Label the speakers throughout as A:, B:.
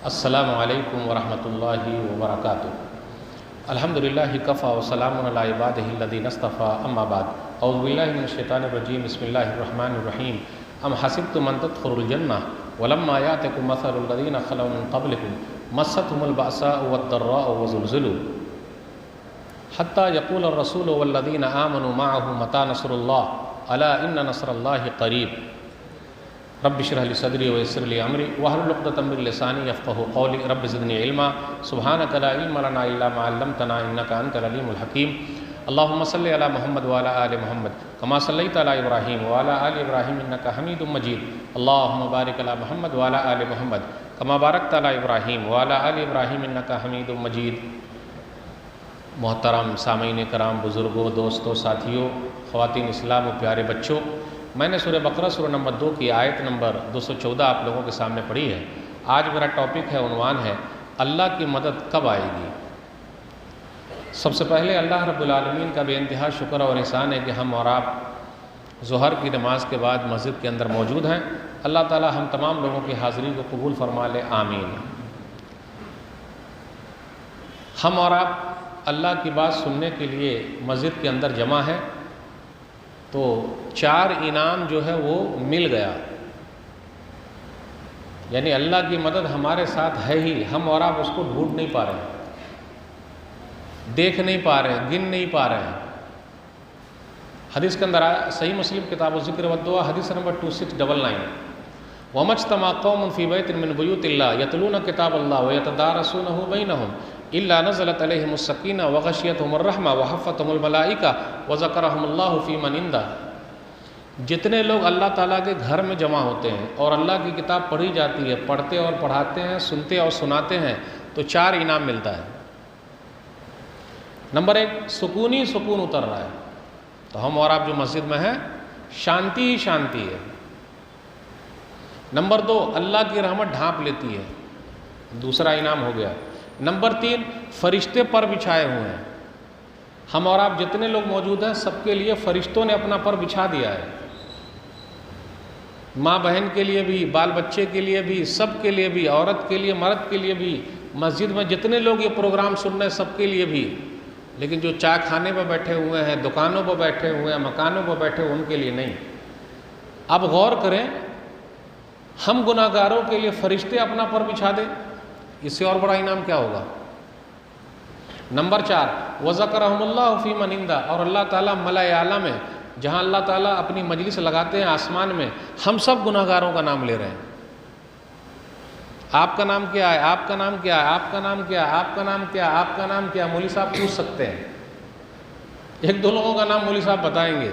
A: अस्सलामु अलैकुम वरहमतुल्लाहि वबरकातुहू। अल्हम्दुलिल्लाहि कफ़ा व सलामुन अला इबादिहिल्लज़ीना इस्तफ़ा अम्मा बाद। औज़ु बिल्लाहि मिनश शैतानिर रजीम। बिस्मिल्लाहिर रहमानिर रहीम। अम हसिबतुम अन तदखुलुल जन्नह वलम्मा यातिकुम मसलुल लज़ीना खलौ मिन क़ब्लिकुम मस्सतहुमुल बअसाउ वद्दर्राउ वज़ुलज़िलू हत्ता यक़ूलर रसूलु वल्लज़ीना आमनू मअहु मता नस्रुल्लाह अला इन्न नस्रल्लाहि क़रीब। रब्बि इश्रह ली सदरी व यस्सिर ली अमरी वहलुल उक़दतम मिन लिसानी यफ़क़हू क़ौली। रब्बि ज़िदनी इल्मा सुब्हानक ला इल्मा लना इल्ला मा अल्लमतना इन्नका अंतल अलीमुल हकीम। अल्लाहुम्मा सल्लि अला मुहम्मद व अला आलि मुहम्मद कमा सल्लैता अला इब्राहीम व अला आलि इब्राहीम इन्नका हमीदुम मजीद। अल्लाहुम्मा बारिक अला मुहम्मद व अला आलि मुहम्मद कमा बारकता अला इब्राहीम व अला आलि इब्राहीम इन्नका हमीदुम मजीद। मोहतरम सामीन कराम, बुज़ुर्गों, दोस्तों, साथियों, ख़वातीन इस्लाम व प्यारे बच्चों, मैंने सूरह बकरा सूरह नंबर 2 की आयत नंबर 214 आप लोगों के सामने पढ़ी है। आज मेरा टॉपिक है, उन्वान है अल्लाह की मदद कब आएगी। सबसे पहले अल्लाह रब्बुल आलमीन का बेइंतहा शुक्र और एहसान है कि हम और आप ज़ोहर की नमाज के बाद मस्जिद के अंदर मौजूद हैं। अल्लाह ताला हम तमाम लोगों की हाज़िरी को कबूल फरमा ले, आमीन। हम और आप अल्लाह की बात सुनने के लिए मस्जिद के अंदर जमा है तो 4 इनाम जो है वो मिल गया, यानी अल्लाह की मदद हमारे साथ है ही, हम और आप उसको ढूंढ नहीं पा रहे हैं, देख नहीं पा रहे हैं, गिन नहीं पा रहे हैं। हदीस के अंदर आया, सही मुस्लिम किताब ज़िक्र व दुआ, हदीस नंबर 2699, वमज्तमा कौमुन फ़ी बैतिन मिन बुयूतिल्लाह यतलूना किताबल्लाह व यतदारसूनहु बैनहुम इल्ला नज़लत अलैहिमुस सकीना व गशियतहुमुर रहमा व हफ़्फ़तहुमुल मलाइका व ज़करहुमुल्लाहु फ़ी मन इंदा। जितने लोग अल्लाह ताला के घर में जमा होते हैं और अल्लाह की किताब पढ़ी जाती है, पढ़ते और पढ़ाते हैं, सुनते और सुनाते हैं, तो 4 इनाम मिलता है। नंबर 1, सुकून ही सुकून उतर रहा है, तो हम और आप जो मस्जिद में हैं शांति ही शांति है। नंबर 2, अल्लाह की रहमत ढांप लेती है, दूसरा इनाम हो गया। नंबर 3, फरिश्ते पर बिछाए हुए हैं। हम और आप जितने लोग मौजूद हैं सबके लिए फरिश्तों ने अपना पर बिछा दिया है, माँ बहन के लिए भी, बाल बच्चे के लिए भी, सब के लिए भी, औरत के लिए, मर्द के लिए भी, मस्जिद में जितने लोग ये प्रोग्राम सुन रहे हैं सबके लिए भी। लेकिन जो चाय खाने पर बैठे हुए हैं, दुकानों पर बैठे हुए हैं, मकानों पर बैठे हुए, उनके लिए नहीं। अब गौर करें, हम गुनाहगारों के लिए फरिश्ते अपना पर बिछा दें, इससे और बड़ा इनाम क्या होगा। नंबर 4, वज़करहुमुल्लाहु फ़ी मन इंदा, और अल्लाह ताला मलाए आला में, जहाँ अल्लाह ताला अपनी मजलिस लगाते हैं आसमान में, हम सब गुनाहगारों का नाम ले रहे हैं। आपका नाम क्या है, आपका नाम क्या है, आपका नाम क्या है, आपका नाम क्या है, आपका नाम क्या है, मौलवी साहब पूछ सकते हैं, 1-2 लोगों का नाम मौलवी साहब बताएंगे।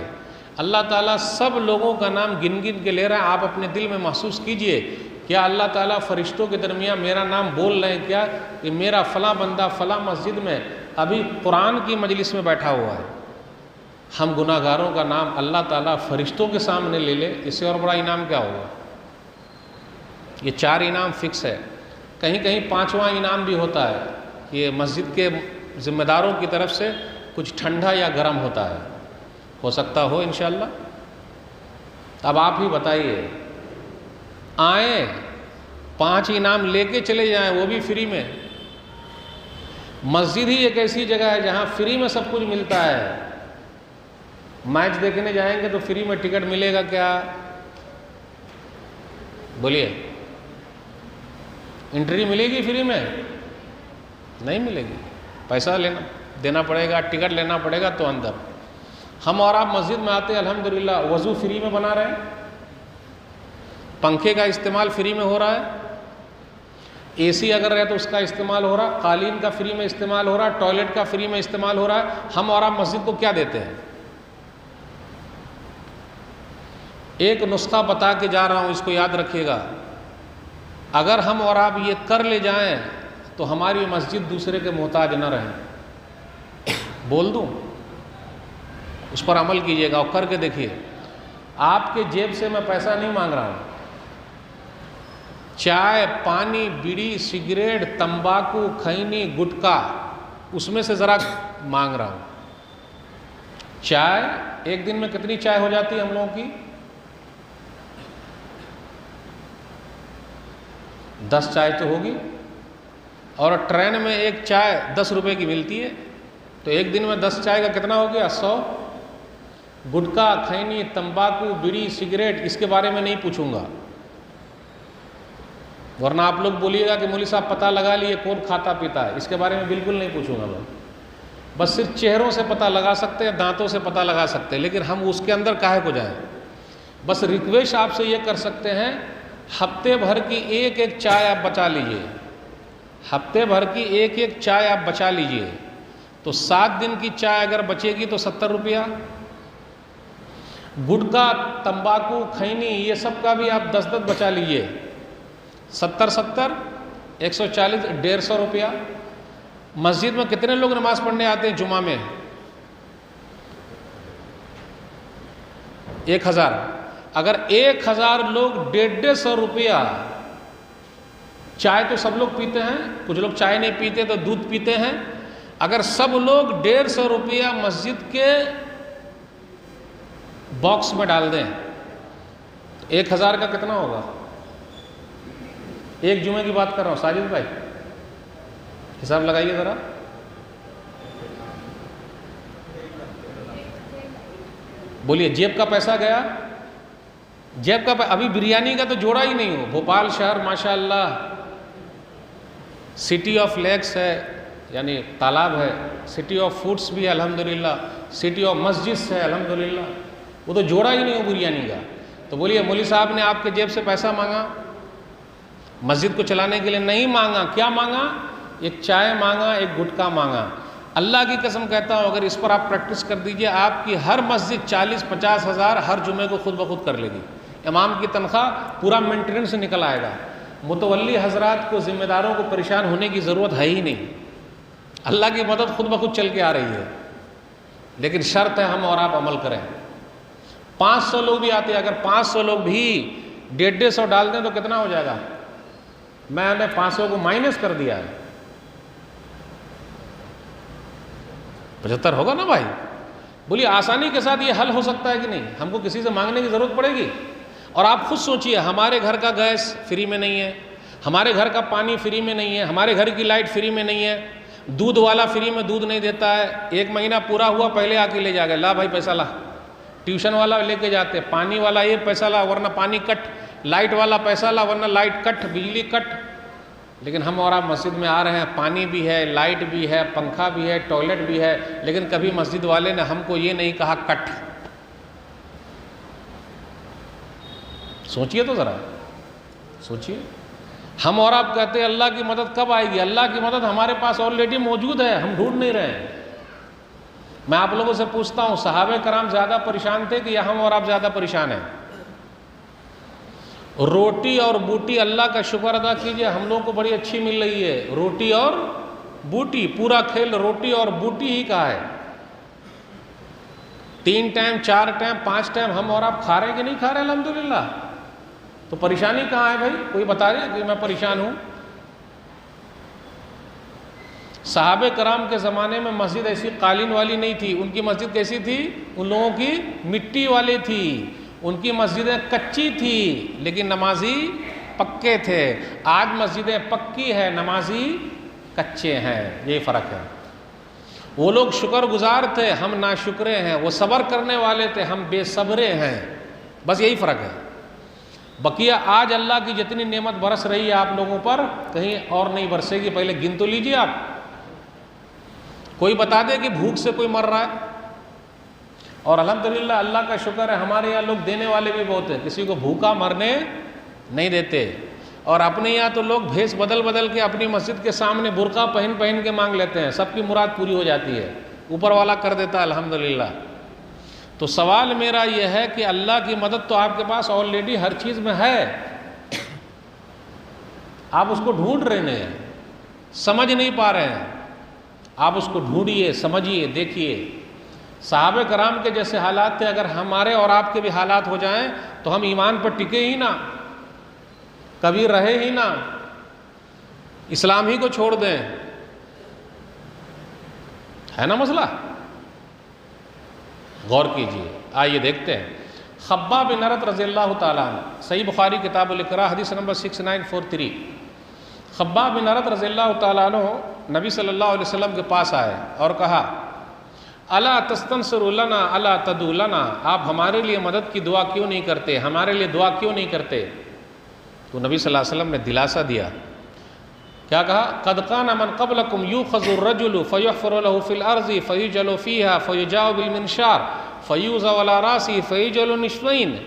A: अल्लाह ताला सब लोगों का नाम गिन गिन के ले रहा है। आप अपने दिल में महसूस कीजिए, क्या अल्लाह ताला फरिश्तों के दरमियान मेरा नाम बोल रहे हैं क्या, कि मेरा फ़लाँ बंदा फ़लाँ मस्जिद में अभी कुरान की मजलिस में बैठा हुआ है। हम गुनाहगारों का नाम अल्लाह ताला फरिश्तों के सामने ले ले, इससे और बड़ा इनाम क्या होगा। ये 4 इनाम फिक्स है। कहीं कहीं 5वां इनाम भी होता है कि मस्जिद के ज़िम्मेदारों की तरफ से कुछ ठंडा या गर्म होता है, हो सकता हो इंशाअल्लाह। अब आप ही बताइए, आए 5 इनाम लेके चले जाएं, वो भी फ्री में। मस्जिद ही एक ऐसी जगह है जहाँ फ्री में सब कुछ मिलता है। मैच देखने जाएंगे तो फ्री में टिकट मिलेगा क्या, बोलिए। एंट्री मिलेगी फ्री में? नहीं मिलेगी, पैसा देना पड़ेगा, टिकट लेना पड़ेगा तो अंदर। हम और आप मस्जिद में आते हैं, अल्हम्दुलिल्लाह वज़ू फ्री में बना रहे हैं, पंखे का इस्तेमाल फ्री में हो रहा है, एसी अगर रहे तो उसका इस्तेमाल हो रहा है, कालीन का फ्री में इस्तेमाल हो रहा है, टॉयलेट का फ्री में इस्तेमाल हो रहा है। हम और आप मस्जिद को क्या देते हैं? एक नुस्खा बता के जा रहा हूँ, इसको याद रखिएगा। अगर हम और आप ये कर ले जाएं तो हमारी मस्जिद दूसरे के मोहताज न रहे। बोल दूँ, उस पर अमल कीजिएगा और करके देखिए। आपके जेब से मैं पैसा नहीं मांग रहा हूँ, चाय, पानी, बीड़ी, सिगरेट, तंबाकू, खैनी, गुटखा, उसमें से ज़रा मांग रहा हूँ। चाय, एक दिन में कितनी चाय हो जाती है हम लोगों की? 10 चाय तो होगी, और ट्रेन में एक चाय 10 रुपये की मिलती है, तो एक दिन में 10 चाय का कितना हो गया? 100। गुटखा, खैनी, तंबाकू, बीड़ी, सिगरेट, इसके बारे में नहीं पूछूंगा, वरना आप लोग बोलिएगा कि मौलवी साहब पता लगा लिए कौन खाता पीता है। इसके बारे में बिल्कुल नहीं पूछूंगा मैं। बस सिर्फ चेहरों से पता लगा सकते हैं, दांतों से पता लगा सकते हैं, लेकिन हम उसके अंदर काहे को जाएं। बस रिक्वेस्ट आपसे ये कर सकते हैं, हफ्ते भर की एक एक चाय आप बचा लीजिए, हफ्ते भर की एक एक चाय आप बचा लीजिए, तो 7 दिन की चाय अगर बचेगी तो 70 रुपया। गुटखा, तंबाकू, खैनी, ये सब का भी आप 10-10 बचा लीजिए, 70-70, 140, 150 रुपया। मस्जिद में कितने लोग नमाज पढ़ने आते हैं जुमा में? 1000। अगर 1000 लोग 150 रुपया, चाय तो सब लोग पीते हैं, कुछ लोग चाय नहीं पीते तो दूध पीते हैं, अगर सब लोग 150 रुपया मस्जिद के बॉक्स में डाल दें, 1000 का कितना होगा? एक जुमे की बात कर रहा हूं साजिद भाई, हिसाब लगाइए जरा। बोलिए, जेब का पैसा गया, जेब का अभी बिरयानी का तो जोड़ा ही नहीं हो। भोपाल शहर माशाअल्लाह सिटी ऑफ लेक्स है, यानी तालाब है, सिटी ऑफ फूड्स भी है अल्हम्दुलिल्लाह, सिटी ऑफ मस्जिद्स है अल्हम्दुलिल्लाह, वो तो जोड़ा ही नहीं हो बिरयानी का। तो बोलिए, मौलवी साहब ने आपके जेब से पैसा मांगा मस्जिद को चलाने के लिए? नहीं मांगा। क्या मांगा? एक चाय मांगा, एक गुटखा मांगा। अल्लाह की कसम कहता हूँ, अगर इस पर आप प्रैक्टिस कर दीजिए, आपकी हर मस्जिद 40-50 हज़ार हर जुमे को खुद ब खुद कर लेगी। इमाम की तनख्वाह पूरा मेंटेनेंस से निकल आएगा। मुतवल्ली हजरात को, जिम्मेदारों को परेशान होने की ज़रूरत है ही नहीं। अल्लाह की मदद खुद ब खुद चल के आ रही है, लेकिन शर्त है हम और आप अमल करें। 500 लोग भी आते हैं, अगर 500 लोग भी 150 डाल दें तो कितना हो जाएगा? मैंने 500 को माइनस कर दिया है, 75 होगा ना भाई। बोलिए, आसानी के साथ ये हल हो सकता है कि नहीं? हमको किसी से मांगने की ज़रूरत पड़ेगी? और आप खुद सोचिए, हमारे घर का गैस फ्री में नहीं है, हमारे घर का पानी फ्री में नहीं है, हमारे घर की लाइट फ्री में नहीं है, दूध वाला फ्री में दूध नहीं देता है, 1 महीना पूरा हुआ पहले आके ले जाएगा, ला भाई पैसा ला। ट्यूशन वाला लेके जाते, पानी वाला ये पैसा ला वरना पानी कट, लाइट वाला पैसा ला वरना लाइट कट, बिजली कट। लेकिन हम और आप मस्जिद में आ रहे हैं, पानी भी है, लाइट भी है, पंखा भी है, टॉयलेट भी है, लेकिन कभी मस्जिद वाले ने हमको ये नहीं कहा कट। सोचिए तो ज़रा, सोचिए। हम और आप कहते हैं अल्लाह की मदद कब आएगी? अल्लाह की मदद हमारे पास ऑलरेडी मौजूद है, हम ढूंढ नहीं रहे हैं। मैं आप लोगों से पूछता हूँ, सहाबे कराम ज़्यादा परेशान थे कि या हम और आप ज़्यादा परेशान हैं? रोटी और बूटी, अल्लाह का शुक्र अदा कीजिए, हम लोगों को बड़ी अच्छी मिल रही है। रोटी और बूटी, पूरा खेल रोटी और बूटी ही का है। 3 टाइम, 4 टाइम, 5 टाइम हम और आप खा रहे हैं कि नहीं खा रहे? अल्हम्दुलिल्लाह। तो परेशानी कहाँ है भाई? कोई बता रहे कि मैं परेशान हूँ? सहाबे कराम के ज़माने में मस्जिद ऐसी कालीन वाली नहीं थी। उनकी मस्जिद कैसी थी? उन लोगों की मिट्टी वाली थी। उनकी मस्जिदें कच्ची थी, लेकिन नमाजी पक्के थे। आज मस्जिदें पक्की है, नमाजी कच्चे हैं, ये फ़र्क है। वो लोग शुक्रगुजार थे, हम नाशुक्रे हैं। वो सब्र करने वाले थे, हम बेसब्रे हैं। बस यही फ़र्क है। बकिया आज अल्लाह की जितनी नेमत बरस रही है आप लोगों पर, कहीं और नहीं बरसेगी। पहले गिन तो लीजिए आप। कोई बता दे कि भूख से कोई मर रहा है? और अल्हम्दुलिल्लाह अल्लाह का शुक्र है, हमारे यहाँ लोग देने वाले भी बहुत हैं, किसी को भूखा मरने नहीं देते। और अपने यहाँ तो लोग भेष बदल बदल के अपनी मस्जिद के सामने बुर्का पहन पहन के मांग लेते हैं, सबकी मुराद पूरी हो जाती है, ऊपर वाला कर देता है अल्हम्दुलिल्लाह। तो सवाल मेरा यह है कि अल्लाह की मदद तो आपके पास ऑलरेडी हर चीज़ में है, आप उसको ढूंढ रहे हैं, समझ नहीं पा रहे हैं। आप उसको ढूंढिए, समझिए, देखिए। सहाबे कराम के जैसे हालात थे, अगर हमारे और आपके भी हालात हो जाएं तो हम ईमान पर टिके ही ना, कभी रहे ही ना, इस्लाम ही को छोड़ दें। है ना मसला? गौर कीजिए। आइए देखते हैं। खब्बाब बिन अरत रज़ियल्लाहु ताला अन्हु, सही बुखारी किताबुल इक़रा हदीस नंबर 6943। खब्बाब बिन अरत रज़ियल्लाहु ताला अन्हु नबी सल्लल्लाहु अलैहि वसल्लम के पास आए और कहा, अला तस्तंसिरु लना अला तदू लना, आप हमारे लिए मदद की दुआ क्यों नहीं करते, हमारे लिए दुआ क्यों नहीं करते। तो नबी सल्लल्लाहु अलैहि वसल्लम ने दिलासा दिया, क्या कहा, क़द कान मन क़ब्लकुम युख़ज़ु अर्रजुलु फ़युहफ़रु लहु फ़िल अर्ज़ि फ़युजलु फ़ीहा फ़युजाउ बिल मिनशार फ़यूज़अ अला रासिही फ़युजलु निश्फ़ैन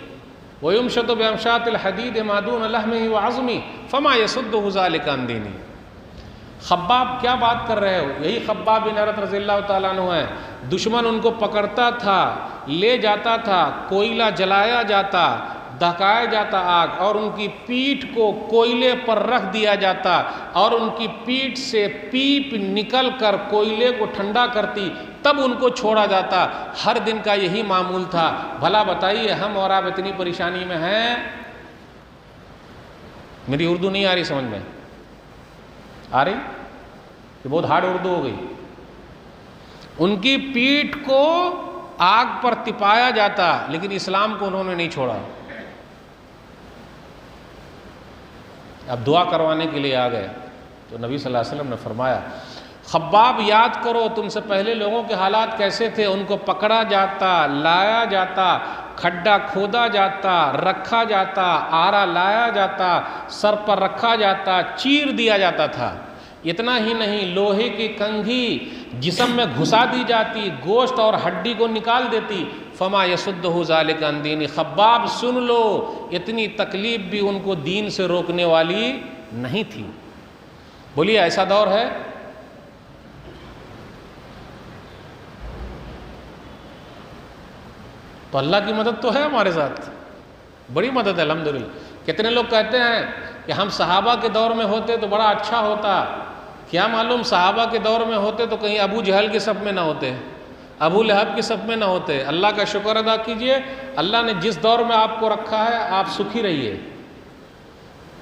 A: वयुमशतु बिअमशातिल हदीद मा दून लहमिही व अज़्मी फ़मा यसुद्दुहु ज़ालिका अन दीनी। खब्बाब क्या बात कर रहे हो, यही खब्बाब बिन अरत रज़ियल्लाहु ताला अन्हु है। दुश्मन उनको पकड़ता था, ले जाता था, कोयला जलाया जाता, दहकाया जाता आग, और उनकी पीठ को कोयले पर रख दिया जाता और उनकी पीठ से पीप निकल कर कोयले को ठंडा करती, तब उनको छोड़ा जाता। हर दिन का यही मामूल था। भला बताइए हम और आप इतनी परेशानी में हैं। मेरी उर्दू नहीं आ रही समझ में, आ रही कि बहुत हार्ड उर्दू हो गई। उनकी पीठ को आग पर तिपाया जाता, लेकिन इस्लाम को उन्होंने नहीं छोड़ा। अब दुआ करवाने के लिए आ गए तो नबी सल्लल्लाहु अलैहि वसल्लम ने फरमाया, खब्बाब याद करो तुमसे पहले लोगों के हालात कैसे थे। उनको पकड़ा जाता, लाया जाता, खड्डा खोदा जाता, रखा जाता, आरा लाया जाता, सर पर रखा जाता, चीर दिया जाता था। इतना ही नहीं, लोहे की कंघी जिस्म में घुसा दी जाती, गोश्त और हड्डी को निकाल देती। फमा यसुद्दुहु ज़ालिका अन दीनी, खब्बाब सुन लो, इतनी तकलीफ भी उनको दीन से रोकने वाली नहीं थी। बोलिए ऐसा दौर है? तो अल्लाह की मदद तो है हमारे साथ, बड़ी मदद है अल्हम्दुलिल्लाह। कितने लोग कहते हैं कि हम सहाबा के दौर में होते तो बड़ा अच्छा होता। क्या मालूम सहाबा के दौर में होते तो कहीं अबू जहल के सब में ना होते, अबू लहब के सब में ना होते। अल्लाह का शुक्र अदा कीजिए, अल्लाह ने जिस दौर में आपको रखा है आप सुखी रहिए,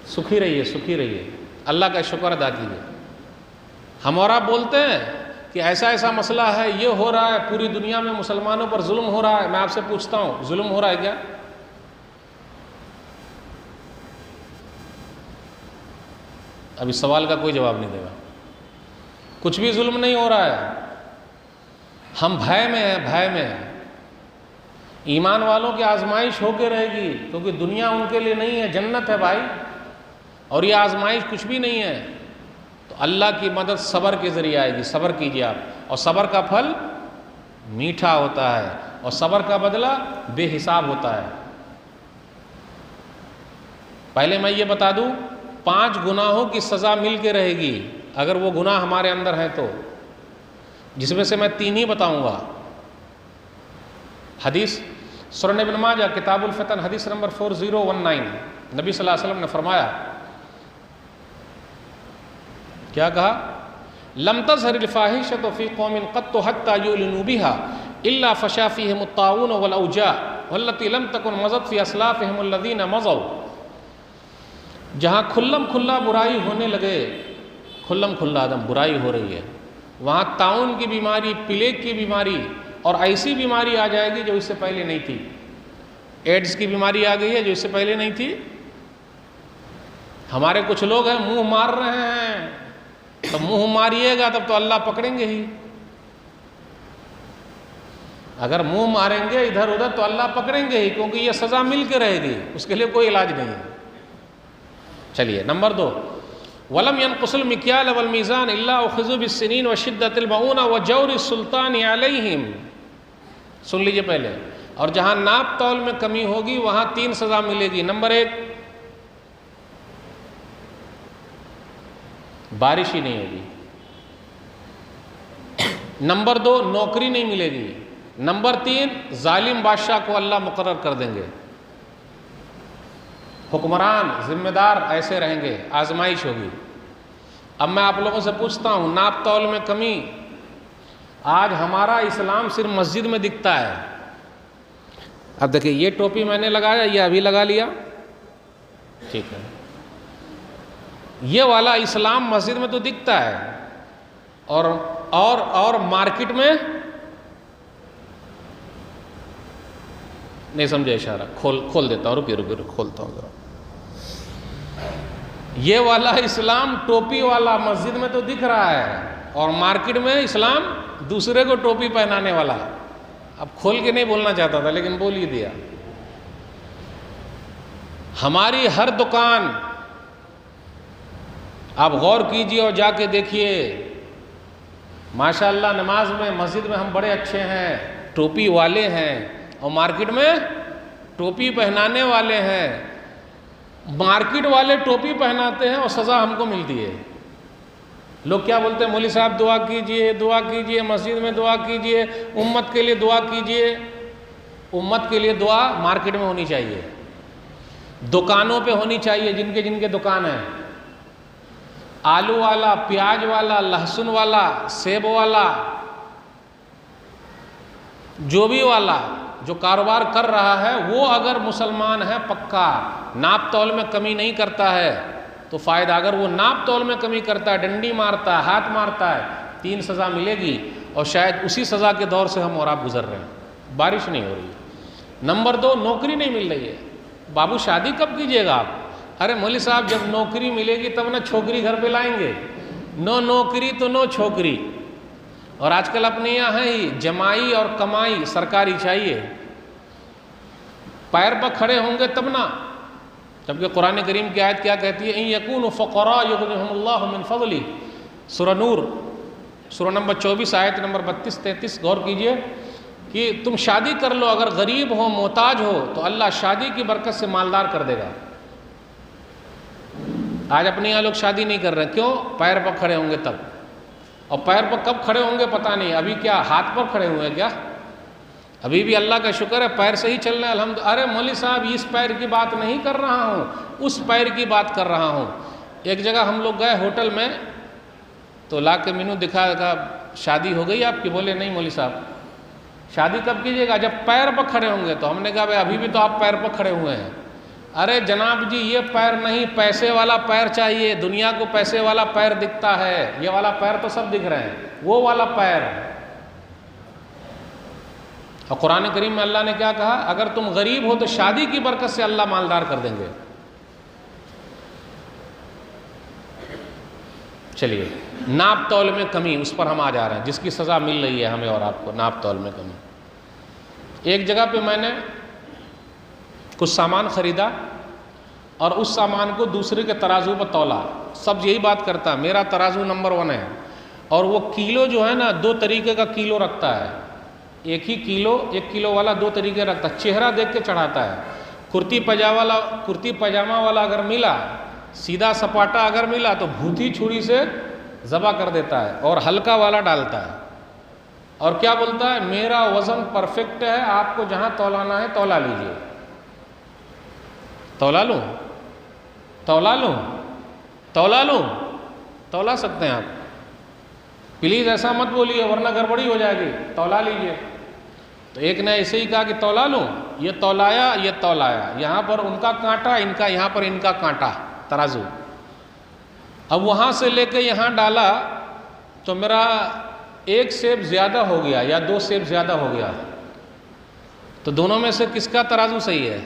A: सुखी रहिए, सुखी रहिए। अल्लाह का शुक्र अदा कीजिए। हम और आप बोलते हैं कि ऐसा ऐसा मसला है, ये हो रहा है, पूरी दुनिया में मुसलमानों पर जुल्म हो रहा है। मैं आपसे पूछता हूँ, जुल्म हो रहा है क्या? अब इस सवाल का कोई जवाब नहीं देगा। कुछ भी जुल्म नहीं हो रहा है। हम भय में हैं, भय में हैं। ईमान वालों की आजमाइश होके रहेगी, क्योंकि दुनिया उनके लिए नहीं है, जन्नत है भाई। और ये आजमाइश कुछ भी नहीं है। तो अल्लाह की मदद सब्र के ज़रिए आएगी। सब्र कीजिए आप, और सब्र का फल मीठा होता है, और सब्र का बदला बेहिसाब होता है। पहले मैं ये बता दूं, 5 गुनाहों की सज़ा मिल के रहेगी अगर वो गुनाह हमारे अंदर हैं तो, जिसमें से मैं 3 ही बताऊंगा। हदीस सुनन इब्न माजा किताबुल फितन हदीस नंबर 4019, नबी सल्लल्लाहु अलैहि वसल्लम ने फरमाया, क्या कहा, लम तज़हरिल फ़ाहिशतु फ़ी क़ौमिन क़त्तु हत्ता युलिनू बिहा इल्ला फ़शा फ़ीहिम अत्ताऊन वल औजा वल्लती लम तकुन मज़त फ़ी अस्लाफ़िहिम अल्लज़ीना मज़ौ। जहाँ खुल्लम खुल्ला बुराई होने लगे, खुल्लम खुल्ला एकदम बुराई हो रही है, वहाँ ताउन की बीमारी, प्लेग की बीमारी और ऐसी बीमारी आ जाएगी जो इससे पहले नहीं थी। एड्स की बीमारी आ गई है जो इससे पहले नहीं थी। हमारे कुछ लोग हैं मुंह मार रहे हैं, तो मुंह मारिएगा तब तो अल्लाह पकड़ेंगे ही। अगर मुंह मारेंगे इधर उधर तो अल्लाह पकड़ेंगे ही, क्योंकि ये सज़ा मिल के रहेगी, उसके लिए कोई इलाज नहीं है। चलिए नंबर 2, वलम यनकुसुल मिक्याल वल मीज़ान इल्ला उखिज़ु बिस्सिनीन व शिद्दतिल मऊना व जौरि सुल्तान अलैहिम। सुन लीजिए पहले। और जहाँ नाप तौल में कमी होगी वहाँ 3 सज़ा मिलेगी। नंबर 1, बारिश ही नहीं होगी। नंबर 2, नौकरी नहीं मिलेगी। नंबर 3, जालिम बादशाह को अल्लाह मुकर्रर कर देंगे। हुक्मरान जिम्मेदार ऐसे रहेंगे, आजमाइश होगी। अब मैं आप लोगों से पूछता हूँ, नाप तौल में कमी। आज हमारा इस्लाम सिर्फ मस्जिद में दिखता है। अब देखिए, ये टोपी मैंने लगाया, ये अभी लगा लिया, ठीक है। ये वाला इस्लाम मस्जिद में तो दिखता है, और मार्केट में नहीं। समझे इशारा? खोल देता हूँ, रुकिए खोलता हूँ जरा। ये वाला इस्लाम टोपी वाला मस्जिद में तो दिख रहा है, और मार्केट में इस्लाम दूसरे को टोपी पहनाने वाला। अब खोल के नहीं बोलना चाहता था लेकिन बोल ही दिया। हमारी हर दुकान आप गौर कीजिए और जाके देखिए, माशाअल्लाह नमाज में मस्जिद में हम बड़े अच्छे हैं, टोपी वाले हैं, और मार्केट में टोपी पहनाने वाले हैं। मार्केट वाले टोपी पहनाते हैं और सज़ा हमको मिलती है। लोग क्या बोलते हैं, मौलवी साहब दुआ कीजिए, दुआ कीजिए, मस्जिद में दुआ कीजिए, उम्मत के लिए दुआ कीजिए। उम्मत के लिए दुआ मार्केट में होनी चाहिए, दुकानों पे होनी चाहिए, जिनके जिनके दुकान है, आलू वाला, प्याज वाला, लहसुन वाला, सेब वाला, जो भी वाला जो कारोबार कर रहा है, वो अगर मुसलमान है पक्का, नाप तौल में कमी नहीं करता है तो फ़ायदा। अगर वो नाप तौल में कमी करता है, डंडी मारता है, हाथ मारता है, 3 सज़ा मिलेगी। और शायद उसी सज़ा के दौर से हम और आप गुजर रहे हैं। बारिश नहीं हो रही है। नंबर 2, नौकरी नहीं मिल रही है। बाबू शादी कब कीजिएगा आप? अरे मौलवी साहब जब नौकरी मिलेगी तब ना छोकरी घर पे लाएंगे। नो नौकरी तो नो छोकरी। और आजकल अपने यहाँ है ही जमाई और कमाई सरकारी चाहिए, पैर पर खड़े होंगे तब ना। जबकि कुरान करीम की आयत क्या कहती है, इन यकून फ़क़रा युग़निहुमुल्लाहु मिन फ़ज़लिही, सूरह नूर सूरह नंबर 24 आयत नंबर 32-33 गौर कीजिए कि तुम शादी कर लो, अगर गरीब हो, मोहताज हो, तो अल्लाह शादी की बरकत से मालदार कर देगा। आज अपने यहाँ लोग शादी नहीं कर रहे, क्यों? पैर पर खड़े होंगे तब। और पैर पर कब खड़े होंगे पता नहीं। अभी क्या हाथ पर खड़े हुए हैं क्या? अभी भी अल्लाह का शुक्र है पैर से ही चल रहे हैं अल्हम्दुलिल्लाह। अरे मौलवी साहब इस पैर की बात नहीं कर रहा हूँ, उस पैर की बात कर रहा हूँ। एक जगह हम लोग गए होटल में, तो ला के मीनू दिखा, शादी हो गई आपकी? बोले नहीं मौलवी साहब। शादी कब कीजिएगा? जब पैर पर खड़े होंगे। तो हमने कहा भाई अभी भी तो आप पैर पर खड़े हुए हैं। अरे जनाब जी ये पैर नहीं, पैसे वाला पैर चाहिए। दुनिया को पैसे वाला पैर दिखता है, ये वाला पैर तो सब दिख रहे हैं, वो वाला पैर। और कुरान करीम में अल्लाह ने क्या कहा, अगर तुम गरीब हो तो शादी की बरकत से अल्लाह मालदार कर देंगे। चलिए, नाप तौल में कमी, उस पर हम आ जा रहे हैं, जिसकी सज़ा मिल रही है हमें और आपको, नाप तौल में कमी। एक जगह पे मैंने कुछ सामान ख़रीदा और उस सामान को दूसरे के तराजू पर तौला। सब यही बात करता है, मेरा तराजू नंबर 1 है। और वो किलो जो है ना, 2 तरीके का किलो रखता है। एक ही किलो, 1 किलो वाला 2 तरीके रखता है, चेहरा देख के चढ़ाता है। कुर्ती पजामा वाला अगर मिला, सीधा सपाटा अगर मिला तो भूती छुरी से ज़बा कर देता है, और हल्का वाला डालता है। और क्या बोलता है, मेरा वज़न परफेक्ट है, आपको जहाँ तौलाना है तौला लीजिए। तौला लूँ? तौला लूँ? तौला लूँ? तौला सकते हैं आप, प्लीज़ ऐसा मत बोलिए वरना गड़बड़ी हो जाएगी, तौला लीजिए। तो एक ने ऐसे ही कहा कि तौला लूँ, ये तौलाया, ये तौलाया, यहाँ पर उनका कांटा, इनका यहाँ पर इनका कांटा, तराजू। अब वहाँ से लेके यहाँ डाला तो मेरा 1 सेब ज़्यादा हो गया या 2 सेब ज़्यादा हो गया। तो दोनों में से किसका तराजू सही है?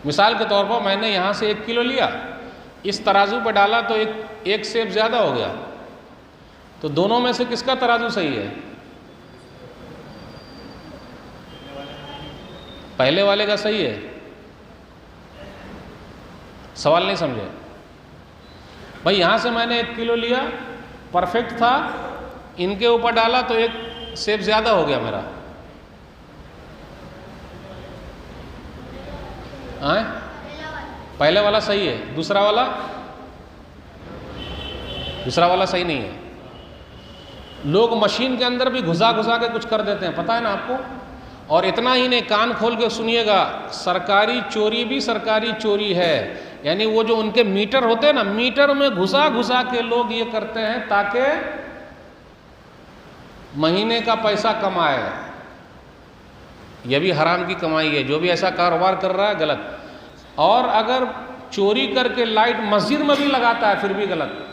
A: मिसाल के तौर पर मैंने यहाँ से 1 किलो लिया, इस तराजू पर डाला तो एक सेब ज़्यादा हो गया। तो दोनों में से किसका तराजू सही है? पहले वाले का सही है। सवाल नहीं समझे भाई। यहाँ से मैंने 1 किलो लिया, परफेक्ट था, इनके ऊपर डाला तो 1 सेब ज़्यादा हो गया मेरा। हाँ, पहले वाला सही है, दूसरा वाला सही नहीं है। लोग मशीन के अंदर भी घुसा के कुछ कर देते हैं, पता है ना आपको। और इतना ही नहीं, कान खोल के सुनिएगा, सरकारी चोरी भी सरकारी चोरी है। यानी वो जो उनके मीटर होते हैं ना, मीटर में घुसा के लोग ये करते हैं ताकि महीने का पैसा कमाए। यह भी हराम की कमाई है। जो भी ऐसा कारोबार कर रहा है गलत। और अगर चोरी करके लाइट मस्जिद में भी लगाता है फिर भी गलत।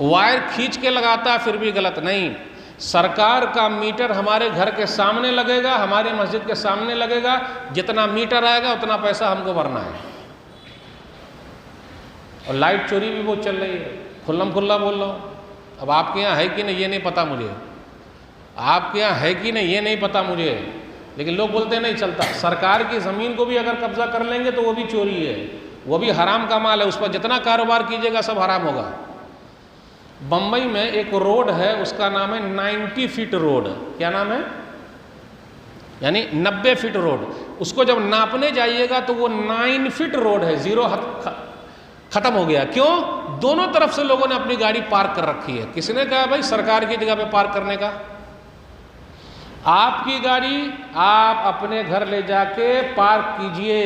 A: वायर खींच के लगाता है फिर भी गलत। नहीं, सरकार का मीटर हमारे घर के सामने लगेगा, हमारी मस्जिद के सामने लगेगा, जितना मीटर आएगा उतना पैसा हमको भरना है। और लाइट चोरी भी बहुत चल रही है, खुल्लम खुल्ला बोल रहा हूँ। अब आपके यहाँ है कि नहीं ये नहीं पता मुझे, आपके यहाँ है कि नहीं ये नहीं पता मुझे, लेकिन लोग बोलते नहीं चलता। सरकार की ज़मीन को भी अगर कब्जा कर लेंगे तो वो भी चोरी है, वो भी हराम का माल है, उस पर जितना कारोबार कीजिएगा सब हराम होगा। बम्बई में एक रोड है, उसका नाम है 90 फीट रोड। क्या नाम है? यानी 90 फीट रोड। उसको जब नापने जाइएगा तो वो 9 फीट रोड है, जीरो खत्म हो गया। क्यों? दोनों तरफ से लोगों ने अपनी गाड़ी पार्क कर रखी है। किसने कहा भाई सरकार की जगह पे पार्क करने का? आपकी गाड़ी आप अपने घर ले जाके पार्क कीजिए।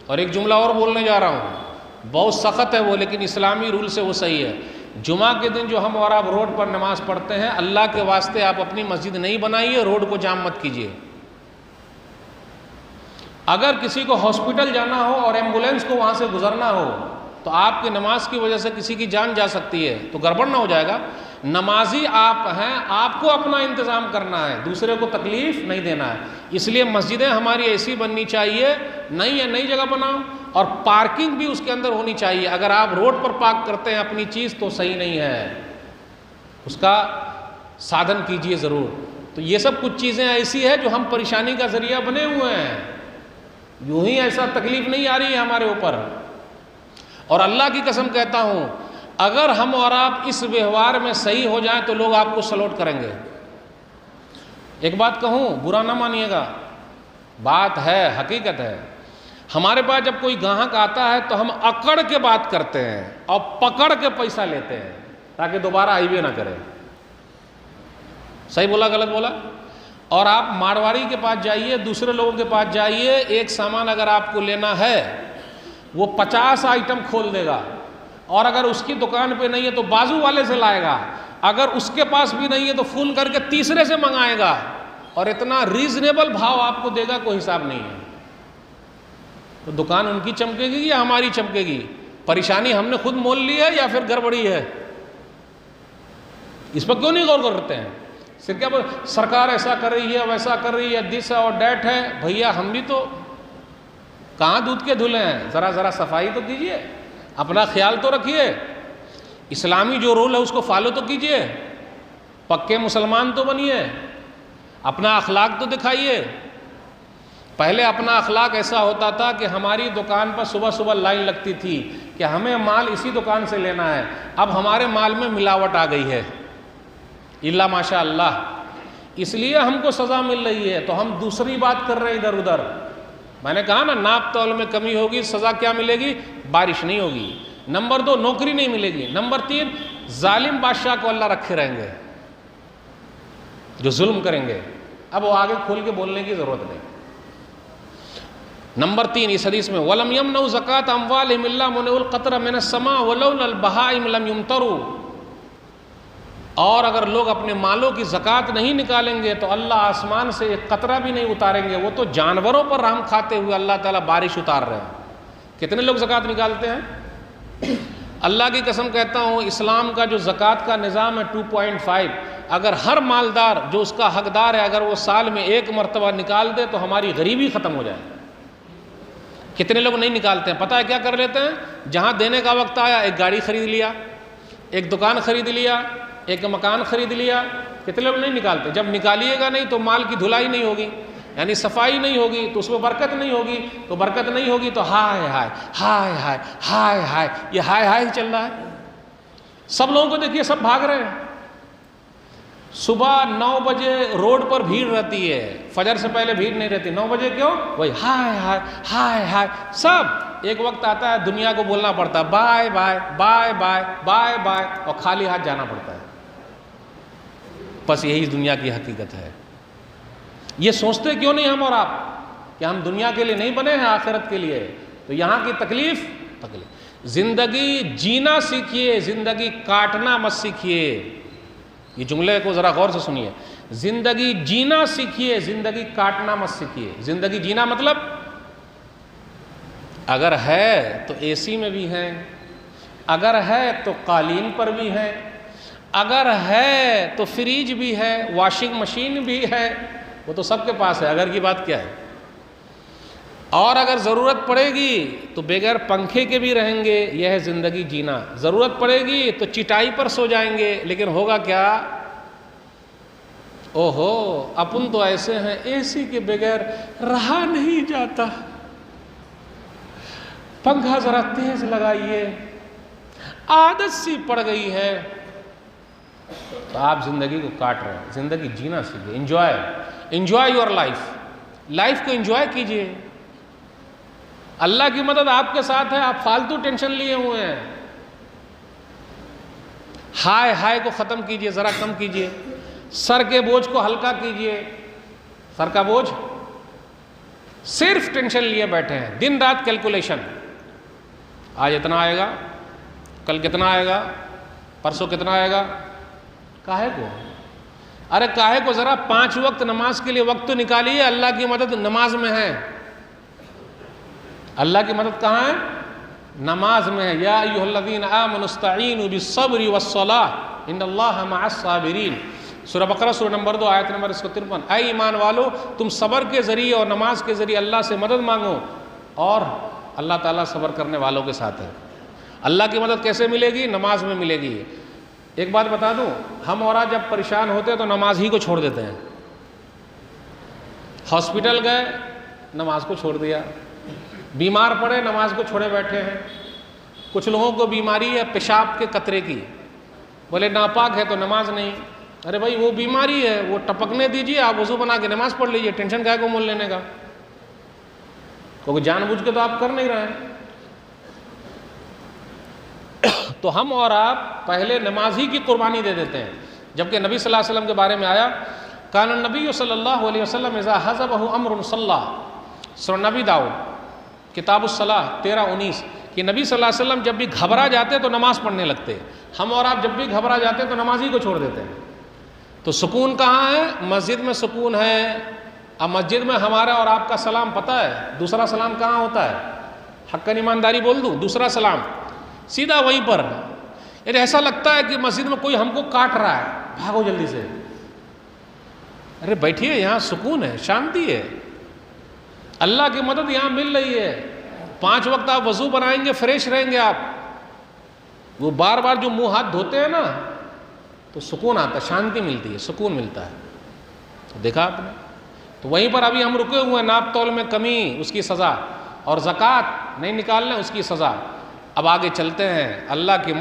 A: और एक जुमला और बोलने जा रहा हूँ, बहुत सख्त है वो, लेकिन इस्लामी रूल से वो सही है। जुमा के दिन जो हम और आप रोड पर नमाज पढ़ते हैं, अल्लाह के वास्ते आप अपनी मस्जिद नहीं बनाइए, रोड को जाम मत कीजिए। अगर किसी को हॉस्पिटल जाना हो और एम्बुलेंस को वहाँ से गुजरना हो तो आपकी नमाज की वजह से किसी की जान जा सकती है, तो गड़बड़ ना हो जाएगा। नमाजी आप हैं, आपको अपना इंतज़ाम करना है, दूसरे को तकलीफ़ नहीं देना है। इसलिए मस्जिदें हमारी ऐसी बननी चाहिए, नई है नई जगह बनाओ, और पार्किंग भी उसके अंदर होनी चाहिए। अगर आप रोड पर पार्क करते हैं अपनी चीज़ तो सही नहीं है, उसका साधन कीजिए ज़रूर। तो ये सब कुछ चीज़ें ऐसी है जो हम परेशानी का ज़रिया बने हुए हैं, यूं ही ऐसा तकलीफ़ नहीं आ रही है हमारे ऊपर। और अल्लाह की कसम कहता हूँ, अगर हम और आप इस व्यवहार में सही हो जाएं तो लोग आपको सलोट करेंगे। एक बात कहूँ, बुरा ना मानिएगा, बात है, हकीकत है। हमारे पास जब कोई ग्राहक आता है तो हम अकड़ के बात करते हैं और पकड़ के पैसा लेते हैं ताकि दोबारा आईवे ना करें। सही बोला गलत बोला? और आप मारवाड़ी के पास जाइए, दूसरे लोगों के पास जाइए, एक सामान अगर आपको लेना है वो 50 आइटम खोल देगा, और अगर उसकी दुकान पे नहीं है तो बाजू वाले से लाएगा, अगर उसके पास भी नहीं है तो फोन करके तीसरे से मंगाएगा, और इतना रीजनेबल भाव आपको देगा, कोई हिसाब नहीं है। तो दुकान उनकी चमकेगी या हमारी चमकेगी? परेशानी हमने खुद मोल ली है या फिर गड़बड़ी है? इस पर क्यों नहीं गौर करते हैं? सिर्फ क्या सरकार ऐसा कर रही है, वैसा कर रही है, दिस और डैट है। भैया हम भी तो कहाँ दूध के धुले हैं, ज़रा ज़रा सफाई तो कीजिए, अपना ख्याल तो रखिए, इस्लामी जो रूल है उसको फॉलो तो कीजिए, पक्के मुसलमान तो बनिए, अपना अखलाक तो दिखाइए। पहले अपना अखलाक ऐसा होता था कि हमारी दुकान पर सुबह सुबह लाइन लगती थी कि हमें माल इसी दुकान से लेना है। अब हमारे माल में मिलावट आ गई है, इल्ला माशा अल्लाह, इसलिए हमको सज़ा मिल रही है। तो हम दूसरी बात कर रहे हैं इधर उधर। मैंने कहा ना, नाप तौल में कमी होगी, सज़ा क्या मिलेगी? बारिश नहीं होगी। नंबर 2, नौकरी नहीं मिलेगी। नंबर 3, जालिम बादशाह को अल्लाह रखे रहेंगे जो जुल्म करेंगे। अब वो आगे खोल के बोलने की ज़रूरत नहीं। नंबर 3 इस हदीस में, वलम यमनउ ज़कात अम्वालिहिम इल्ला मुनउल क़त्र मिनस समा वलौलल बहाइम लम युमतरू। और अगर लोग अपने मालों की ज़कात नहीं निकालेंगे तो अल्लाह आसमान से एक कतरा भी नहीं उतारेंगे। वो तो जानवरों पर रहम खाते हुए अल्लाह ताला बारिश उतार रहे हैं। कितने लोग ज़कात निकालते हैं? अल्लाह की कसम कहता हूँ, इस्लाम का जो ज़कात का निज़ाम है 2.5, अगर हर मालदार जो उसका हकदार है अगर वो साल में 1 मरतबा निकाल दे तो हमारी गरीबी ख़त्म हो जाए। कितने लोग नहीं निकालते हैं? पता है क्या कर लेते हैं? जहाँ देने का वक्त आया एक गाड़ी खरीद लिया, एक दुकान खरीद लिया, एक मकान खरीद लिया। कितने लोग नहीं निकालते? जब निकालिएगा नहीं तो माल की धुलाई नहीं होगी, यानी सफाई नहीं होगी, तो उसमें बरकत नहीं होगी। तो बरकत नहीं होगी तो हाय हाय हाय हाय हाय हाय, ये हाय हाय ही चल रहा है। सब लोगों को देखिए, सब भाग रहे हैं। सुबह 9 बजे रोड पर भीड़ रहती है, फजर से पहले भीड़ नहीं रहती। 9 बजे क्यों? वही हाय हाय हाय हाय। सब एक वक्त आता है दुनिया को बोलना पड़ता है bye bye bye bye bye bye, और खाली हाथ जाना पड़ता है। बस यही दुनिया की हकीकत है। ये सोचते क्यों नहीं हम और आप कि हम दुनिया के लिए नहीं बने हैं, आखिरत के लिए? तो यहाँ की तकलीफ जिंदगी जीना सीखिए, जिंदगी काटना मत सीखिए। ये जुमले को ज़रा गौर से सुनिए। जिंदगी जीना सीखिए, जिंदगी काटना मत सीखिए। जिंदगी जीना मतलब अगर है तो एसी में भी हैं, अगर है तो कालीन पर भी हैं, अगर है तो फ्रिज भी है, वॉशिंग मशीन भी है, वो तो सबके पास है, अगर की बात क्या है। और अगर ज़रूरत पड़ेगी तो बगैर पंखे के भी रहेंगे, यह है ज़िंदगी जीना। ज़रूरत पड़ेगी तो चिटाई पर सो जाएंगे, लेकिन होगा क्या, ओहो अपन तो ऐसे हैं एसी के बगैर रहा नहीं जाता, पंखा ज़रा तेज लगाइए, आदत सी पड़ गई है। तो आप ज़िंदगी को काट रहे हैं। ज़िंदगी जीना सीखिए, एंजॉय योर लाइफ को एंजॉय कीजिए। अल्लाह की मदद आपके साथ है, आप फालतू टेंशन लिए हुए हैं। हाय को ख़त्म कीजिए, ज़रा कम कीजिए, सर के बोझ को हल्का कीजिए। सर का बोझ, सिर्फ टेंशन लिए बैठे हैं, दिन रात कैलकुलेशन, आज इतना आएगा, कल कितना आएगा, परसों कितना आएगा। काहे को, अरे काहे को, ज़रा 5 वक्त नमाज के लिए वक्त तो निकालिए। अल्लाह की मदद नमाज में है। अल्लाह की मदद कहाँ है, नमाज में है। या अय्युहल्लज़ीना आमनुस्तईनु बिस्सब्रि वस्सलाह इन्नल्लाहा मअस्साबिरीन, सूरह बकरा सूरह नंबर 2 आयत नंबर 153। ऐ ईमान वालो, तुम सब्र के ज़रिए और नमाज के ज़रिए अल्लाह से मदद मांगो, और अल्लाह ताला सब्र करने वालों के साथ है। अल्लाह की मदद कैसे मिलेगी, नमाज में मिलेगी। एक बात बता दूं, हम और आज जब परेशान होते हैं तो नमाज ही को छोड़ देते हैं। हॉस्पिटल गए, नमाज को छोड़ दिया, बीमार पड़े, नमाज को छोड़े बैठे हैं। कुछ लोगों को बीमारी है पेशाब के कतरे की, बोले नापाक है तो नमाज नहीं। अरे भाई वो बीमारी है, वो टपकने दीजिए, आप वजू बना के नमाज पढ़ लीजिए, टेंशन क्या को मोल लेने का, क्योंकि जानबूझ के तो आप कर नहीं रहे हैं। तो हम और आप पहले नमाज ही की कुर्बानी दे देते हैं, जबकि नबी सल्लल्लाहु अलैहि वसल्लम के बारे में आया, कान नबी सल्लल्लाहु अलैहि वसल्लम इज़ा हज़बहु अम्रुन सल्ला, सूरह नबी दाऊद किताबुस्सलाह 13-19, कि नबी सल्लल्लाहु अलैहि वसल्लम जब भी घबरा जाते तो नमाज पढ़ने लगते। हम और आप जब भी घबरा जाते तो नमाज ही को छोड़ देते हैं। तो सुकून कहाँ है, मस्जिद में सुकून है। अब मस्जिद में हमारा और आपका सलाम पता है, दूसरा सलाम कहाँ होता है, हक्कन ईमानदारी बोल दूँ, दूसरा सलाम सीधा वहीं पर। यानी ऐसा लगता है कि मस्जिद में कोई हमको काट रहा है, भागो जल्दी से। अरे बैठिए, यहाँ सुकून है, शांति है, अल्लाह की मदद यहाँ मिल रही है। 5 वक्त आप वजू बनाएंगे, फ्रेश रहेंगे आप। वो बार बार जो मुंह हाथ धोते हैं ना, तो सुकून आता है, शांति मिलती है, सुकून मिलता है। तो देखा आपने, तो वहीं पर अभी हम रुके हुए हैं। नाप तौल में कमी, उसकी सज़ा, और ज़कात नहीं निकालना, उसकी सज़ा। अब आगे चलते हैं। अल्लाह की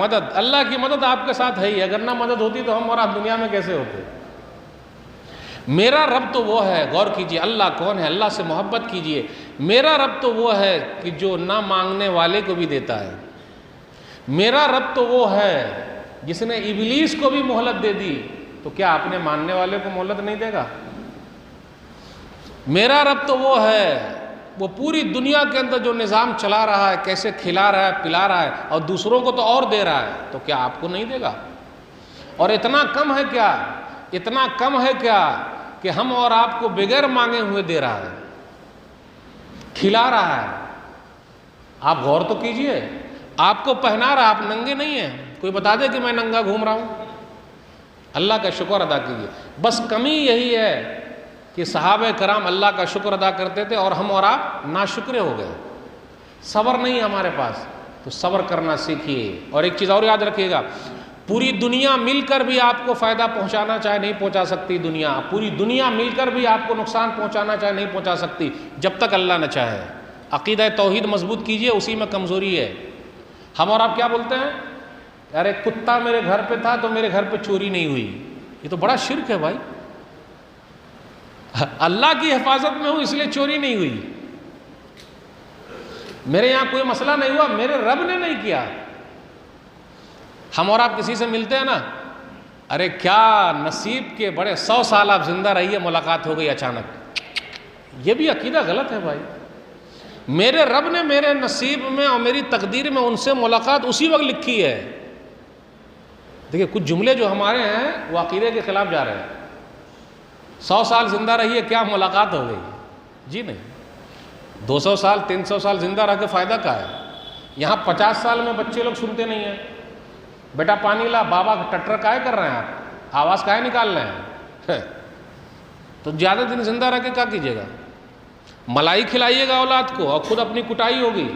A: मदद आपके साथ है ही। अगर ना मदद होती तो हम और आप दुनिया में कैसे होते। मेरा रब तो वो है, गौर कीजिए अल्लाह कौन है, अल्लाह से मोहब्बत कीजिए। मेरा रब तो वो है कि जो ना मांगने वाले को भी देता है। मेरा रब तो वो है जिसने इबलीस को भी मोहलत दे दी, तो क्या अपने मानने वाले को मोहलत नहीं देगा। मेरा रब तो वो है, वो पूरी दुनिया के अंदर जो निज़ाम चला रहा है, कैसे खिला रहा है, पिला रहा है, और दूसरों को तो और दे रहा है, तो क्या आपको नहीं देगा। और इतना कम है क्या, इतना कम है क्या कि हम और आपको बगैर मांगे हुए दे रहा है, खिला रहा है। आप गौर तो कीजिए, आपको पहना रहा, आप नंगे नहीं हैं। कोई बता दे कि मैं नंगा घूम रहा हूँ, अल्लाह का शुक्र अदा कीजिए। बस कमी यही है कि सहाबे कराम अल्लाह का शुक्र अदा करते थे और हम और आप नाशुक्रे हो गए। सब्र नहीं हमारे पास, तो सब्र करना सीखिए। और एक चीज़ और याद रखिएगा, पूरी दुनिया मिलकर भी आपको फ़ायदा पहुंचाना चाहे नहीं पहुंचा सकती। दुनिया, पूरी दुनिया मिलकर भी आपको नुकसान पहुंचाना चाहे नहीं पहुंचा सकती, जब तक अल्लाह न चाहे। अक़ीदा तौहीद मजबूत कीजिए, उसी में कमज़ोरी है। हम और आप क्या बोलते हैं, अरे कुत्ता मेरे घर पे था तो मेरे घर पे चोरी नहीं हुई। ये तो बड़ा शिर्क है भाई। अल्लाह की हिफाजत में हूँ इसलिए चोरी नहीं हुई, मेरे यहाँ कोई मसला नहीं हुआ, मेरे रब ने नहीं किया। हम और आप किसी से मिलते हैं ना, अरे क्या नसीब के बड़े 100 साल आप जिंदा रहिए, मुलाकात हो गई अचानक। ये भी अकीदा गलत है भाई। मेरे रब ने मेरे नसीब में और मेरी तकदीर में उनसे मुलाकात उसी वक्त लिखी है। देखिए कुछ जुमले जो हमारे हैं वो अकीदे के खिलाफ जा रहे हैं। 100 साल जिंदा रहिए, क्या मुलाकात हो गई? जी नहीं। 200 साल 300 साल जिंदा रह के फ़ायदा क्या है? यहाँ 50 साल में बच्चे लोग सुनते नहीं हैं, बेटा पानी ला, बाबा टट्टर काहे कर रहे हैं आप, आवाज़ काहे निकाल रहे हैं तो ज़्यादा दिन जिंदा रह के क्या कीजिएगा? मलाई खिलाइएगा औलाद को और खुद अपनी कुटाई होगी।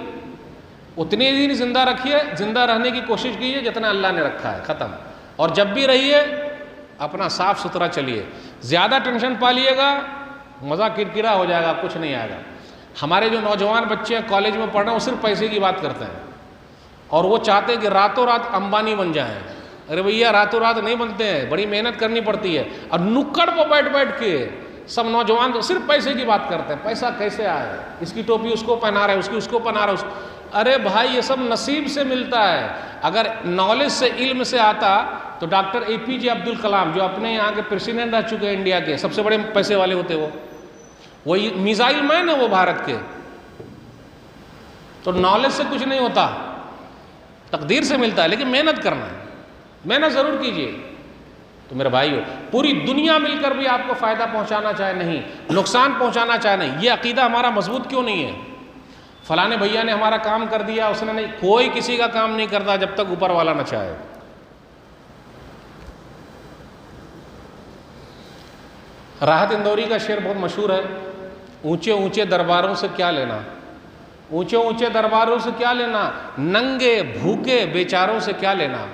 A: उतने दिन जिंदा रखिए, जिंदा रहने की कोशिश कीजिए जितना अल्लाह ने रखा है, ख़त्म। और जब भी रहिए अपना साफ सुथरा चलिए। ज़्यादा टेंशन पालिएगा मज़ा किरकिरा हो जाएगा, कुछ नहीं आएगा। हमारे जो नौजवान बच्चे हैं कॉलेज में पढ़ रहे हैं वो सिर्फ पैसे की बात करते हैं और वो चाहते हैं कि रातों रात अंबानी बन जाएं। अरे भैया रातों रात नहीं बनते हैं, बड़ी मेहनत करनी पड़ती है। और नुक्कड़ पर बैठ बैठ के सब नौजवान तो सिर्फ पैसे की बात करते हैं, पैसा कैसे आए, इसकी टोपी उसको पहना रहा है, उसकी उसको पहना रहा है उसको। अरे भाई ये सब नसीब से मिलता है। अगर नॉलेज से, इल्म से आता तो डॉक्टर APJ अब्दुल कलाम जो अपने यहाँ के प्रेसिडेंट रह चुके हैं, इंडिया के सबसे बड़े पैसे वाले होते, वो मिसाइल मैन है वो भारत के। तो नॉलेज से कुछ नहीं होता, तकदीर से मिलता है, लेकिन मेहनत करना है, मेहनत ज़रूर कीजिए। तो मेरे भाइयों, पूरी दुनिया मिलकर भी आपको फ़ायदा पहुंचाना चाहे नहीं, नुकसान पहुंचाना चाहे नहीं, ये अकीदा हमारा मजबूत क्यों नहीं है? फलाने भैया ने हमारा काम कर दिया, उसने नहीं। कोई किसी का काम नहीं करता जब तक ऊपर वाला न चाहे। राहत इंदौरी का शेर बहुत मशहूर है, ऊंचे ऊंचे दरबारों से क्या लेना, ऊंचे ऊंचे दरबारों से क्या लेना, नंगे भूखे बेचारों से क्या लेना,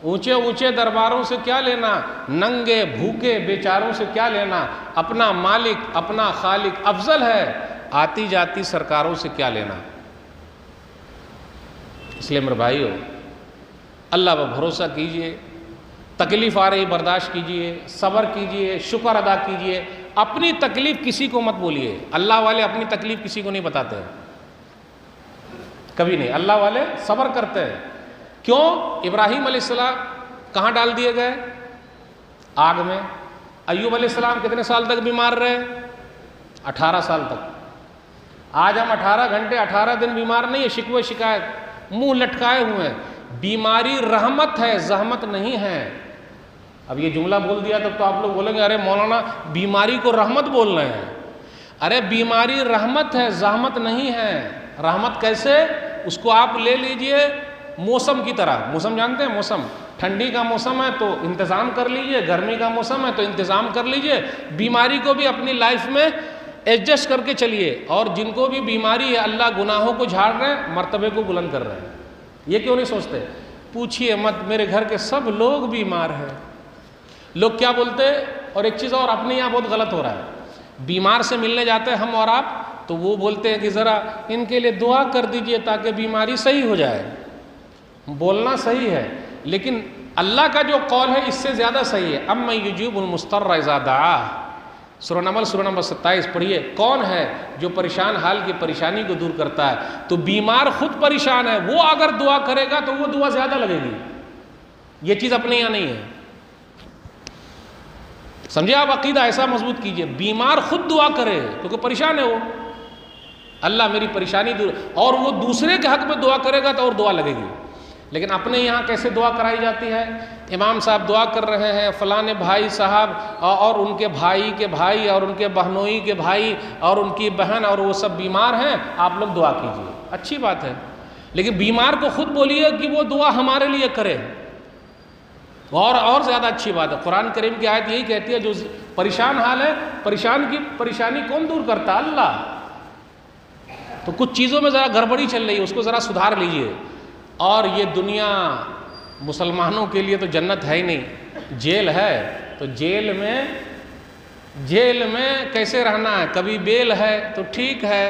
A: ऊंचे ऊंचे दरबारों से क्या लेना, नंगे भूखे बेचारों से क्या लेना, अपना मालिक अपना खालिक अफजल है, आती जाती सरकारों से क्या लेना। इसलिए मेरे भाइयों, अल्लाह पर भरोसा कीजिए, तकलीफ़ आ रही बर्दाश्त कीजिए, सब्र कीजिए, शुक्र अदा कीजिए। अपनी तकलीफ़ किसी को मत बोलिए। अल्लाह वाले अपनी तकलीफ़ किसी को नहीं बताते, कभी नहीं। अल्लाह वाले सब्र करते हैं। क्यों? इब्राहीम अलैहिस्सलाम कहाँ डाल दिए गए? आग में। अय्यूब अलैहिस्सलाम कितने साल तक बीमार रहे? 18 साल तक। आज हम 18 घंटे 18 दिन बीमार नहीं है, शिकवे शिकायत, मुंह लटकाए हुए हैं। बीमारी रहमत है, जहमत नहीं है। अब ये जुमला बोल दिया तब तो आप लोग बोलेंगे अरे मौलाना बीमारी को रहमत बोल रहे हैं। अरे बीमारी रहमत है, जहमत नहीं है। रहमत कैसे? उसको आप ले लीजिए मौसम की तरह। मौसम जानते हैं? मौसम, ठंडी का मौसम है तो इंतज़ाम कर लीजिए, गर्मी का मौसम है तो इंतज़ाम कर लीजिए। बीमारी को भी अपनी लाइफ में एडजस्ट करके चलिए। और जिनको भी बीमारी है, अल्लाह गुनाहों को झाड़ रहे हैं, मर्तबे को बुलंद कर रहे हैं। ये क्यों नहीं सोचते? पूछिए मत, मेरे घर के सब लोग बीमार हैं। लोग क्या बोलते हैं? और एक चीज़ और अपने यहाँ बहुत गलत हो रहा है, बीमार से मिलने जाते हैं हम और आप, तो वो बोलते हैं कि ज़रा इनके लिए दुआ कर दीजिए ताकि बीमारी सही हो जाए। बोलना सही है, लेकिन अल्लाह का जो कौल है इससे ज़्यादा सही है। अम्मा युजीबुल मुस्तर्र इज़ा दआ, सूरह नमल सूरह नंबर 27 पढ़िए। कौन है जो परेशान हाल की परेशानी को दूर करता है? तो बीमार खुद परेशान है, वो अगर दुआ करेगा तो वो दुआ ज़्यादा लगेगी। ये चीज़ अपने यहाँ नहीं है, समझे आप? अकीदा ऐसा मजबूत कीजिए, बीमार खुद दुआ करे क्योंकि परेशान है वो, अल्लाह मेरी परेशानी दूर, और वो दूसरे के हक में दुआ करेगा तो और दुआ लगेगी। लेकिन अपने यहाँ कैसे दुआ कराई जाती है? इमाम साहब दुआ कर रहे हैं, फलाने भाई साहब और उनके भाई के भाई और उनके बहनोई के भाई और उनकी बहन और वो सब बीमार हैं, आप लोग दुआ कीजिए। अच्छी बात है, लेकिन बीमार को खुद बोलिए कि वो दुआ हमारे लिए करे, और ज़्यादा अच्छी बात है। कुरान करीम की आयत यही कहती है, जो परेशान हाल है, परेशानी कौन दूर करता? अल्लाह। तो कुछ चीज़ों में ज़रा गड़बड़ी चल रही है, उसको ज़रा सुधार लीजिए। और ये दुनिया मुसलमानों के लिए तो जन्नत है ही नहीं, जेल है। तो जेल में कैसे रहना है? कभी बेल है तो ठीक है,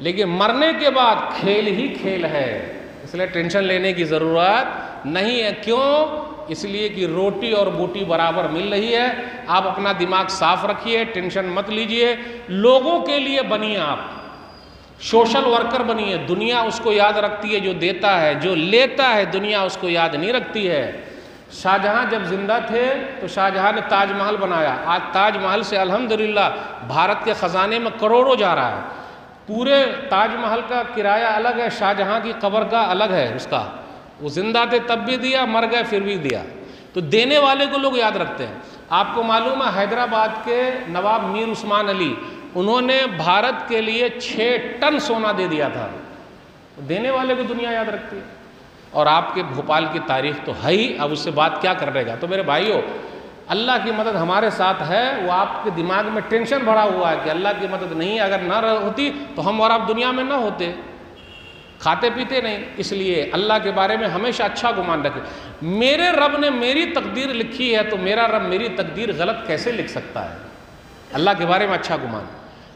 A: लेकिन मरने के बाद खेल ही खेल है। इसलिए टेंशन लेने की ज़रूरत नहीं है। क्यों? इसलिए कि रोटी और बूटी बराबर मिल रही है। आप अपना दिमाग साफ रखिए, टेंशन मत लीजिए, लोगों के लिए बनिए, आप सोशल वर्कर बनिए। दुनिया उसको याद रखती है जो देता है, जो लेता है दुनिया उसको याद नहीं रखती है। शाहजहां जब जिंदा थे तो शाहजहां ने ताजमहल बनाया। आज ताजमहल से अल्हम्दुलिल्लाह भारत के ख़जाने में करोड़ों जा रहा है। पूरे ताजमहल का किराया अलग है, शाहजहां की कब्र का अलग है उसका। वो जिंदा थे तब भी दिया, मर गए फिर भी दिया। तो देने वाले को लोग याद रखते हैं। आपको मालूम है हैदराबाद के नवाब मीर उस्मान अली, उन्होंने भारत के लिए 6 टन सोना दे दिया था। देने वाले को दुनिया याद रखती है। और आपके भोपाल की तारीख तो है ही, अब उससे बात क्या कर रहेगा। तो मेरे भाइयों, अल्लाह की मदद हमारे साथ है। वो आपके दिमाग में टेंशन भरा हुआ है कि अल्लाह की मदद नहीं, अगर ना होती तो हम और आप दुनिया में ना होते, खाते पीते नहीं। इसलिए अल्लाह के बारे में हमेशा अच्छा गुमान रखें। मेरे रब ने मेरी तकदीर लिखी है तो मेरा रब मेरी तकदीर गलत कैसे लिख सकता है। अल्लाह के बारे में अच्छा गुमान।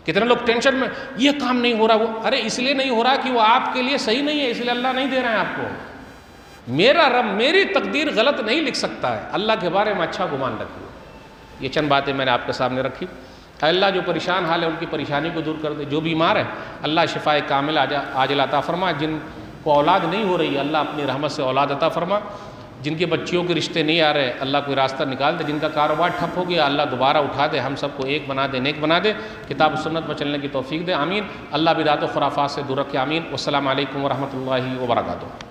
A: कितने लोग टेंशन में, ये काम नहीं हो रहा, वो, अरे इसलिए नहीं हो रहा कि वो आपके लिए सही नहीं है, इसलिए अल्लाह नहीं दे रहा है आपको। मेरा रब मेरी तकदीर गलत नहीं लिख सकता है। अल्लाह के बारे में अच्छा गुमान रखिए। ये चंद बातें मैंने आपके सामने रखी। अल्लाह जो परेशान हाल है उनकी परेशानी को दूर कर दे। जो बीमार है अल्लाह शिफाए कामिल आजिल अता फरमा। जिनको औलाद नहीं हो रही अल्लाह अपनी रहमत से औलाद अता फरमा। जिनके बच्चियों के रिश्ते नहीं आ रहे अल्लाह कोई रास्ता निकाल दे। जिनका कारोबार ठप हो गया अल्लाह दोबारा उठा दे, हम सबको एक बना दे, नेक बना दे, किताब सुन्नत पर चलने की तौफीक दे। आमीन। अल्लाह बिदात व खुराफात से दूर रखे। आमीन। वस्सलामु अलैकुम व रहमतुल्लाहि व बरकातुहू।